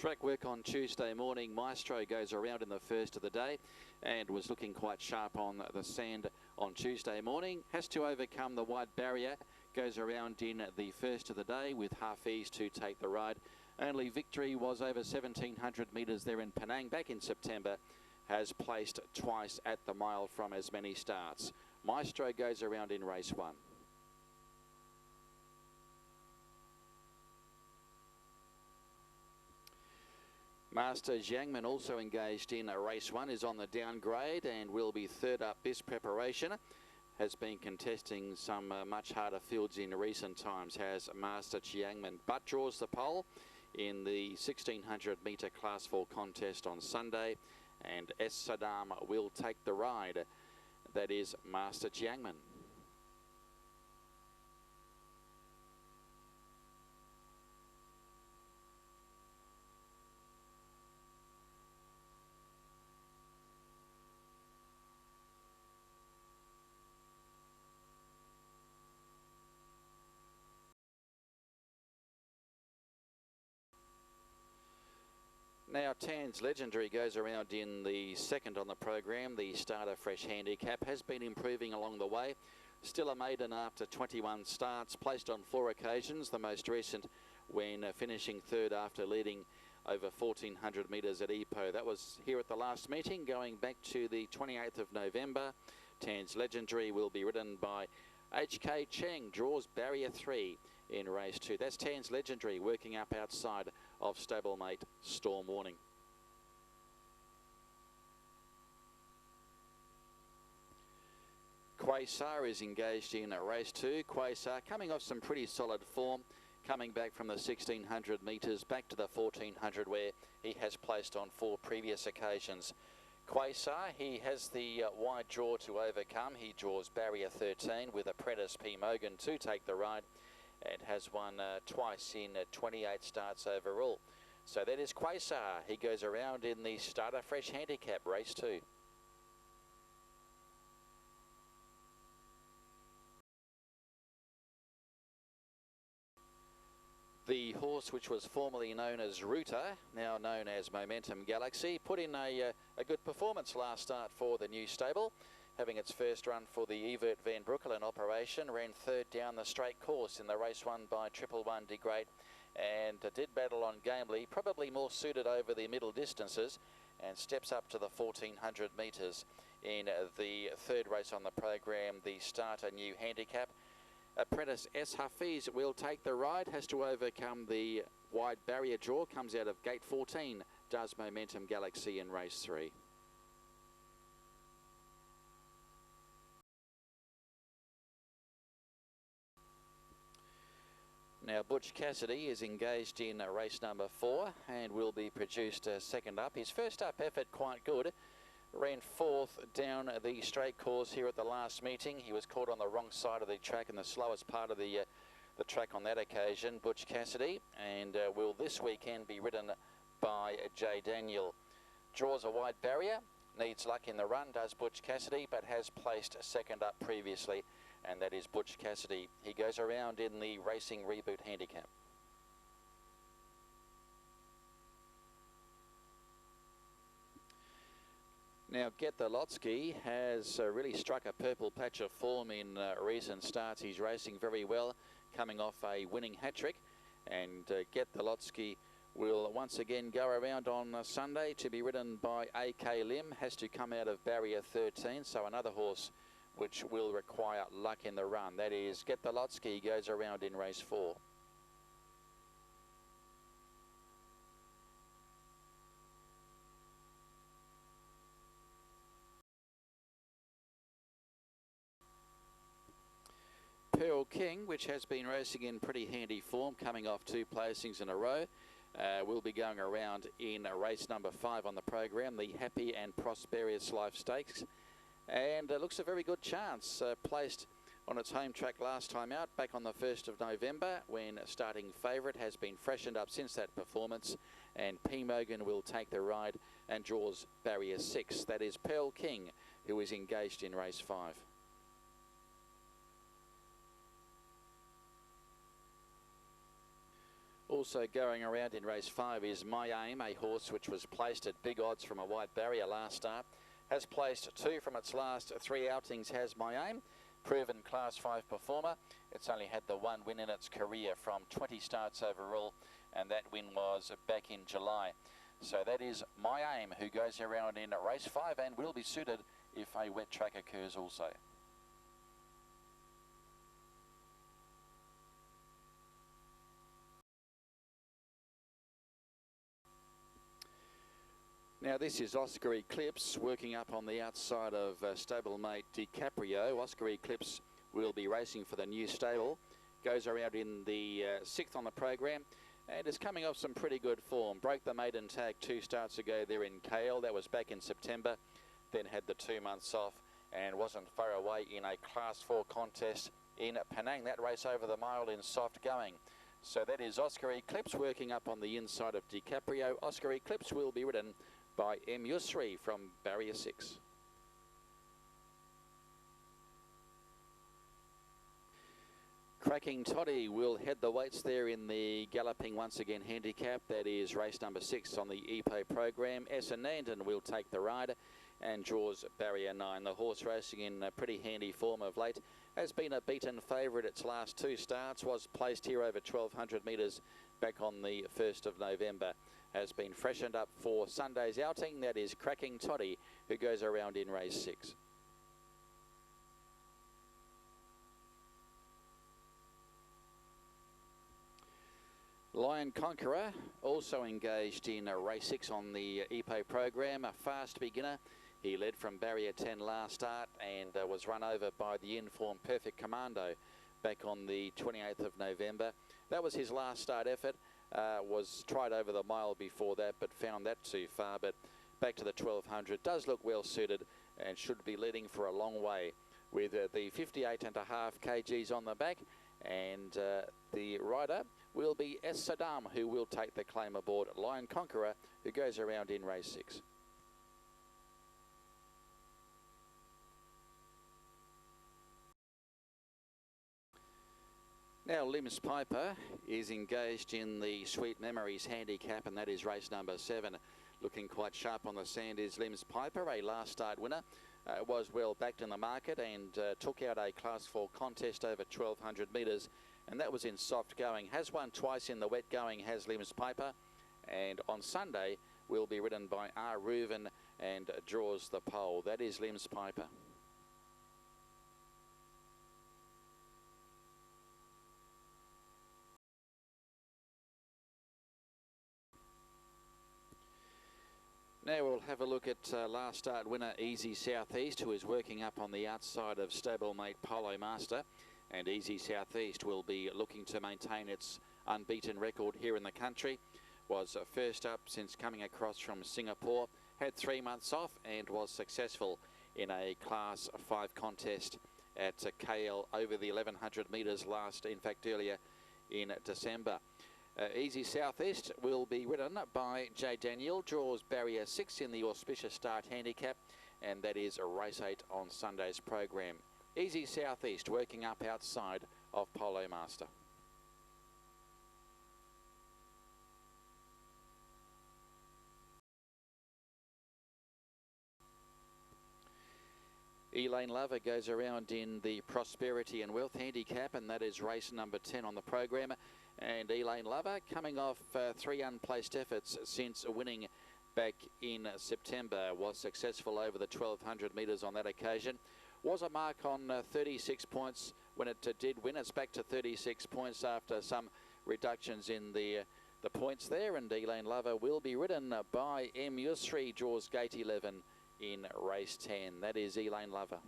Track work on Tuesday morning. Maestro goes around in the first of the day and was looking quite sharp on the sand on Tuesday morning. Has to overcome the wide barrier. Goes around in the first of the day with Hafiz to take the ride. Only victory was over 1,700 metres there in Penang back in September. Has placed twice at the mile from as many starts. Maestro goes around in race 1. Master Jiangmen, also engaged in race 1, is on the downgrade and will be third up this preparation. Has been contesting some much harder fields in recent times, has Master Jiangmen, but draws the pole in the 1600 metre class 4 contest on Sunday, and S. Saddam will take the ride. That is Master Jiangmen. Now Tan's Legendary goes around in the second on the program. The starter fresh handicap has been improving along the way. Still a maiden after 21 starts, placed on 4 occasions, the most recent when finishing third after leading over 1,400 metres at Ipoh. That was here at the last meeting, going back to the 28th of November. Tan's Legendary will be ridden by HK Cheng, draws barrier 3 in race 2. That's Tan's Legendary working up outside of stablemate Storm Warning. Quasar is engaged in race 2. Quasar coming off some pretty solid form, coming back from the 1600 metres back to the 1400 where he has placed on 4 previous occasions. Quasar, he has the wide draw to overcome. He draws barrier 13 with Apprentice P. Mogan to take the ride, and has won twice in 28 starts overall. So that is Quasar. He goes around in the starter fresh handicap, race 2. The horse, which was formerly known as Router, now known as Momentum Galaxy, put in a good performance last start for the new stable. Having its first run for the Evert Van Broekelen operation, ran third down the straight course in the race won by 111 Degrade, and did battle on gamely, probably more suited over the middle distances, and steps up to the 1400 metres in the third race on the program, the starter new handicap. Apprentice S. Hafiz will take the ride, has to overcome the wide barrier draw, comes out of gate 14, does Momentum Galaxy in race 3. Now Butch Cassidy is engaged in race number 4 and will be produced second up. His first up effort quite good. Ran 4th down the straight course here at the last meeting. He was caught on the wrong side of the track in the slowest part of the track on that occasion, Butch Cassidy, and will this weekend be ridden by J. Daniel. Draws a wide barrier, needs luck in the run, does Butch Cassidy, but has placed second up previously, and that is Butch Cassidy. He goes around in the Racing Reboot handicap. Now Get the Lotsky has really struck a purple patch of form in recent starts. He's racing very well, coming off a winning hat-trick, and Get the Lotsky will once again go around on Sunday to be ridden by AK Lim. Has to come out of barrier 13, so another horse which will require luck in the run. That is Get the Lotsky, goes around in race 4. Pearl King, which has been racing in pretty handy form, coming off 2 placings in a row, will be going around in race number 5 on the program, the Happy and Prosperous Life Stakes, and looks a very good chance. Placed on its home track last time out, back on the 1st of November, when starting favourite, has been freshened up since that performance, and P. Mogan will take the ride and draws barrier 6. That is Pearl King, who is engaged in race 5. Also going around in race 5 is My Aim, a horse which was placed at big odds from a wide barrier last start. Has placed 2 from its last 3 outings, has My Aim. Proven Class 5 performer. It's only had the 1 win in its career from 20 starts overall, and that win was back in July. So that is My Aim, who goes around in race 5 and will be suited if a wet track occurs also. Now this is Oscar Eclipse working up on the outside of stablemate DiCaprio. Oscar Eclipse will be racing for the new stable. Goes around in the 6th on the program and is coming off some pretty good form. Broke the maiden tag 2 starts ago there in Kale. That was back in September. Then had the 2 months off and wasn't far away in a Class 4 contest in Penang. That race over the mile in soft going. So that is Oscar Eclipse working up on the inside of DiCaprio. Oscar Eclipse will be ridden by M. Yusri from barrier 6. Cracking Toddy will head the weights there in the Galloping Once Again handicap. That is race number 6 on the EPO program. Essenandon will take the ride and draws barrier 9. The horse racing in a pretty handy form of late. Has been a beaten favourite its last 2 starts. Was placed here over 1,200 metres back on the 1st of November. Has been freshened up for Sunday's outing. That is Cracking Toddy, who goes around in race 6. Lion Conqueror also engaged in race 6 on the EPO program. A fast beginner. He led from barrier 10 last start and was run over by the informed Perfect Commando back on the 28th of November. That was his last start effort. Was tried over the mile before that, but found that too far. But back to the 1200, does look well suited and should be leading for a long way with the 58.5 kgs on the back. And the rider will be S. Saddam, who will take the claim aboard. Lion Conqueror, who goes around in race 6. Now Limbs Piper is engaged in the Sweet Memories handicap, and that is race number 7. Looking quite sharp on the sand is Limbs Piper, a last start winner. Was well backed in the market and took out a Class 4 contest over 1,200 metres, and that was in soft going. Has won twice in the wet going, has Limbs Piper, and on Sunday will be ridden by R. Reuven and draws the pole. That is Limbs Piper. Now we'll have a look at last start winner Easy Southeast, who is working up on the outside of stablemate Polo Master. And Easy Southeast will be looking to maintain its unbeaten record here in the country. Was first up since coming across from Singapore. Had 3 months off and was successful in a Class 5 contest at KL over the 1,100 metres earlier in December. Easy Southeast will be ridden by J. Daniel, draws barrier 6 in the auspicious start handicap, and that is a race 8 on Sunday's program. Easy Southeast working up outside of Polo Master. Elaine Lover goes around in the Prosperity and Wealth handicap, and that is race number 10 on the program. And Elaine Lover coming off 3 unplaced efforts since winning back in September. Was successful over the 1,200 metres on that occasion. Was a mark on 36 points when it did win. It's back to 36 points after some reductions in the points there. And Elaine Lover will be ridden by M. Yusri, draws gate 11 in race 10. That is Elaine Lover.